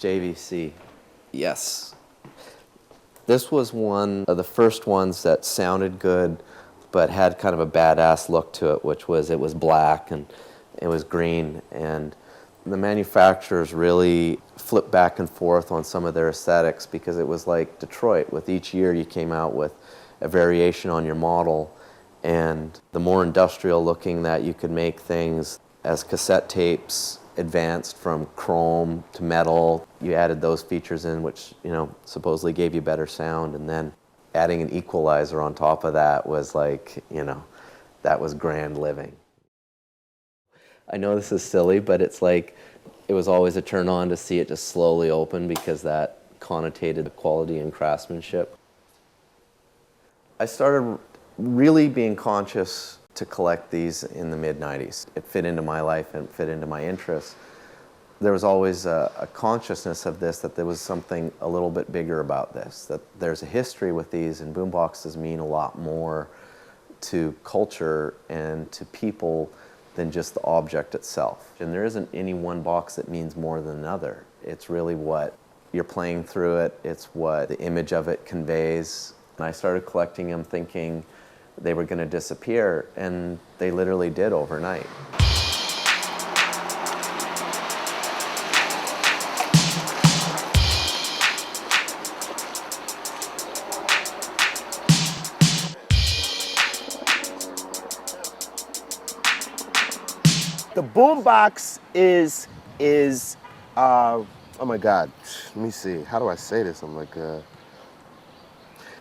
JVC. Yes. This was one of the first ones that sounded good, but had kind of a badass look to it, which was it was black and it was green. And the manufacturers really flipped back and forth on some of their aesthetics because it was like Detroit. With each year you came out with a variation on your model, and the more industrial looking that you could make things, as cassette tapes advanced from chrome to metal, you added those features in, which, you know, supposedly gave you better sound, and then adding an equalizer on top of that was like, you know, that was grand living. I know this is silly, but it's like, it was always a turn on to see it just slowly open because that connotated the quality and craftsmanship. I started really being conscious to collect these in the mid-90s. It fit into my life and fit into my interests. There was always a consciousness of this, that there was something a little bit bigger about this, that there's a history with these, and boomboxes mean a lot more to culture and to people than just the object itself. And there isn't any one box that means more than another. It's really what you're playing through it, it's what the image of it conveys. And I started collecting them thinking they were going to disappear, and they literally did overnight. The boombox is oh my God, let me see, how do I say this? I'm like,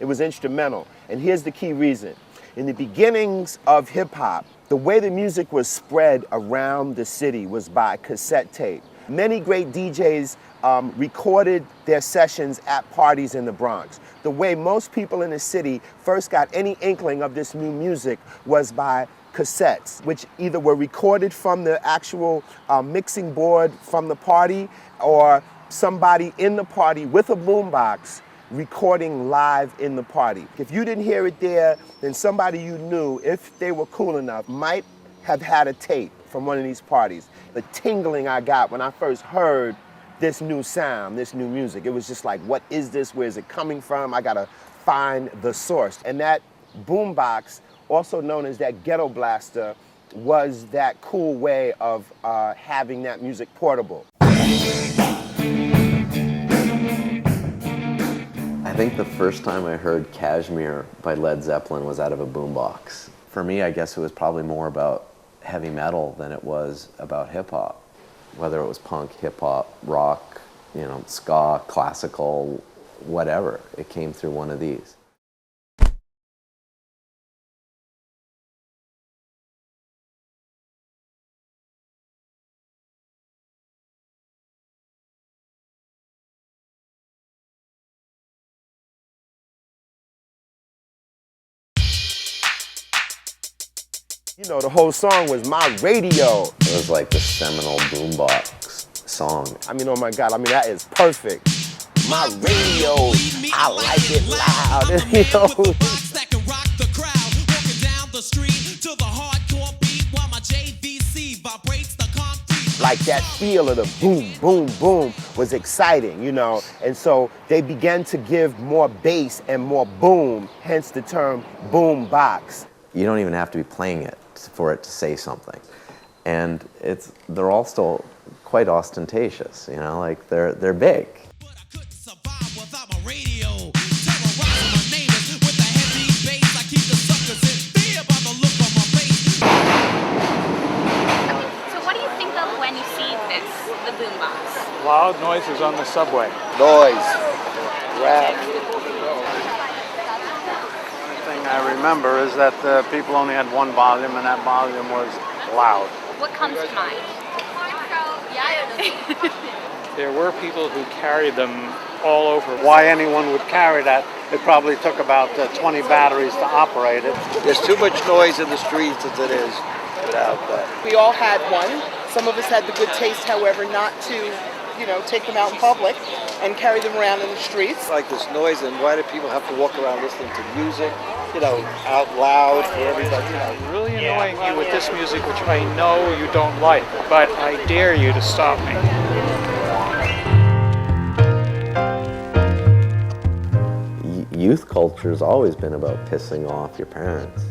it was instrumental, and here's the key reason. In the beginnings of hip hop, the way the music was spread around the city was by cassette tape. Many great DJs recorded their sessions at parties in the Bronx. The way most people in the city first got any inkling of this new music was by cassettes, which either were recorded from the actual mixing board from the party, or somebody in the party with a boombox recording live in the party. If you didn't hear it there, then somebody you knew, if they were cool enough, might have had a tape from one of these parties. The tingling I got when I first heard this new sound, this new music, it was just like, what is this? Where is it coming from? I gotta find the source. And that boombox, also known as that ghetto blaster, was that cool way of having that music portable. I think the first time I heard Kashmir by Led Zeppelin was out of a boombox. For me, I guess it was probably more about heavy metal than it was about hip hop. Whether it was punk, hip hop, rock, you know, ska, classical, whatever, it came through one of these. You know, the whole song was my radio. It was like the seminal boombox song. I mean, oh my God, I mean, that is perfect. My radio, I like it loud, you know. Like that feel of the boom, boom, boom was exciting, you know. And so they began to give more bass and more boom, hence the term boom box. You don't even have to be playing it for it to say something. And they're all still quite ostentatious, you know, like they're big. Loud noises on the subway. Noise, rap. The thing I remember is that people only had one volume, and that volume was loud. What comes to mind? There were people who carried them all over. Why anyone would carry that, it probably took about 20 batteries to operate it. There's too much noise in the streets as it is without that. We all had one. Some of us had the good taste, however, not to, you know, take them out in public and carry them around in the streets. Like this noise, and why do people have to walk around listening to music, you know, out loud for everybody? You know? Really annoying you with this music, which I know you don't like, but I dare you to stop me. youth culture has always been about pissing off your parents.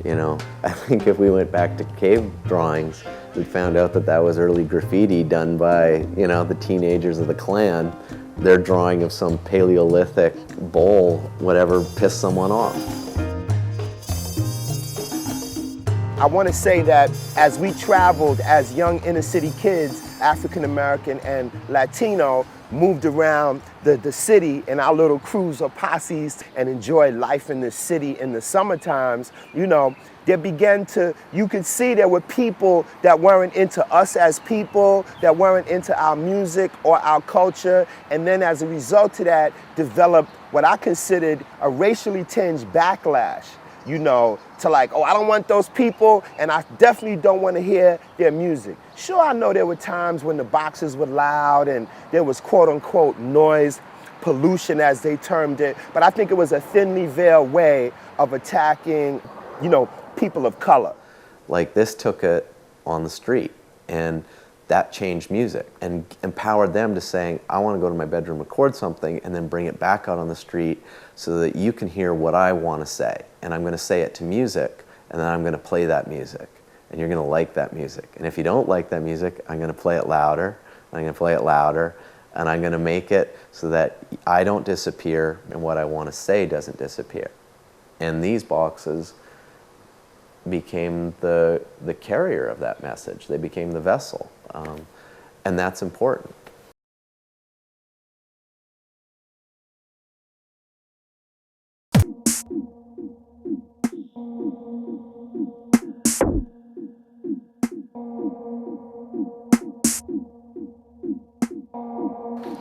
You know, I think if we went back to cave drawings, we found out that that was early graffiti done by, you know, the teenagers of the Klan. Their drawing of some Paleolithic bowl, whatever, pissed someone off. I want to say that as we traveled as young inner city kids, African American and Latino, moved around the city in our little crews or posses and enjoyed life in the city in the summer times, you know, you could see there were people that weren't into us as people, that weren't into our music or our culture, and then as a result of that, developed what I considered a racially tinged backlash, you know, to like, oh, I don't want those people, and I definitely don't want to hear their music. Sure, I know there were times when the boxes were loud and there was quote unquote noise pollution, as they termed it, but I think it was a thinly veiled way of attacking, you know, people of color. Like, this took it on the street, and that changed music and empowered them to saying, I want to go to my bedroom, record something, and then bring it back out on the street so that you can hear what I want to say. And I'm going to say it to music, and then I'm going to play that music. And you're going to like that music. And if you don't like that music, I'm going to play it louder, and I'm going to play it louder, and I'm going to make it so that I don't disappear and what I want to say doesn't disappear. And these boxes became the carrier of that message. They became the vessel. And that's important.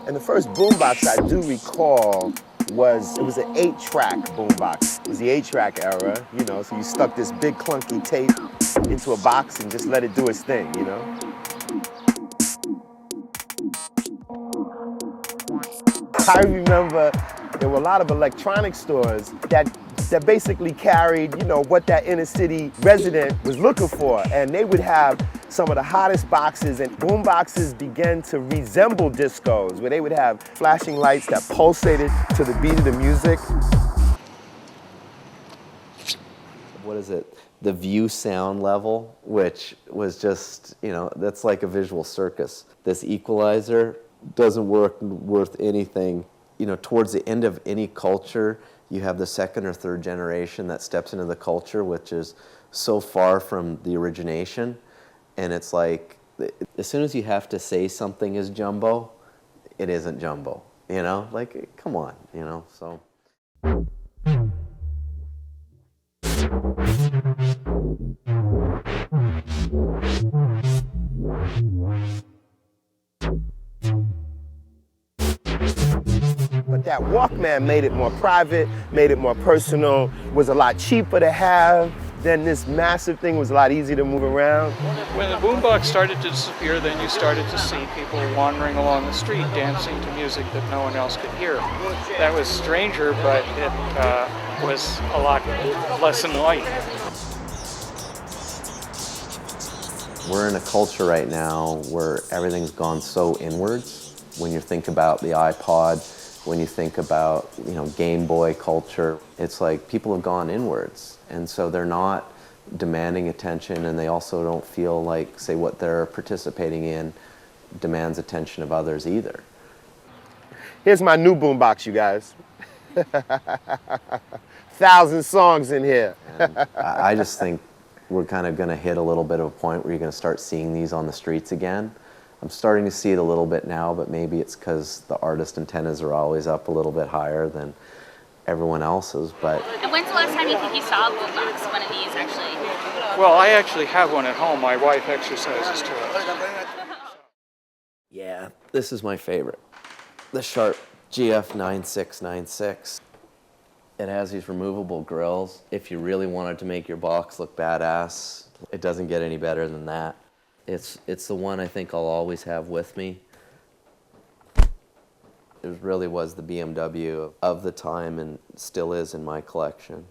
And the first boombox I do recall it was an 8-track boombox. It was the 8-track era, you know, so you stuck this big clunky tape into a box and just let it do its thing, you know? I remember there were a lot of electronic stores that basically carried, you know, what that inner city resident was looking for. And they would have some of the hottest boxes, and boom boxes began to resemble discos, where they would have flashing lights that pulsated to the beat of the music. What is it? The view sound level, which was just, you know, that's like a visual circus. This equalizer doesn't work worth anything. You know, towards the end of any culture, you have the second or third generation that steps into the culture, which is so far from the origination. And it's like, as soon as you have to say something is jumbo, it isn't jumbo, you know? Like, come on, you know, so. But that Walkman made it more private, made it more personal, was a lot cheaper to have. Then this massive thing was a lot easier to move around. When the boombox started to disappear, then you started to see people wandering along the street dancing to music that no one else could hear. That was stranger, but it was a lot less annoying. We're in a culture right now where everything's gone so inwards. When you think about the iPod, when you think about, you know, Game Boy culture, it's like people have gone inwards. And so they're not demanding attention, and they also don't feel like, say, what they're participating in demands attention of others either. Here's my new boombox, you guys. 1,000 songs in here. And I just think we're kind of going to hit a little bit of a point where you're going to start seeing these on the streets again. I'm starting to see it a little bit now, but maybe it's because the artist antennas are always up a little bit higher than everyone else's. But And when's the last time you think you saw a boombox, one of these actually? Well, I actually have one at home. My wife exercises to it. yeah, this is my favorite. The Sharp GF9696. It has these removable grills. If you really wanted to make your box look badass, it doesn't get any better than that. It's the one I think I'll always have with me. It really was the BMW of the time and still is in my collection.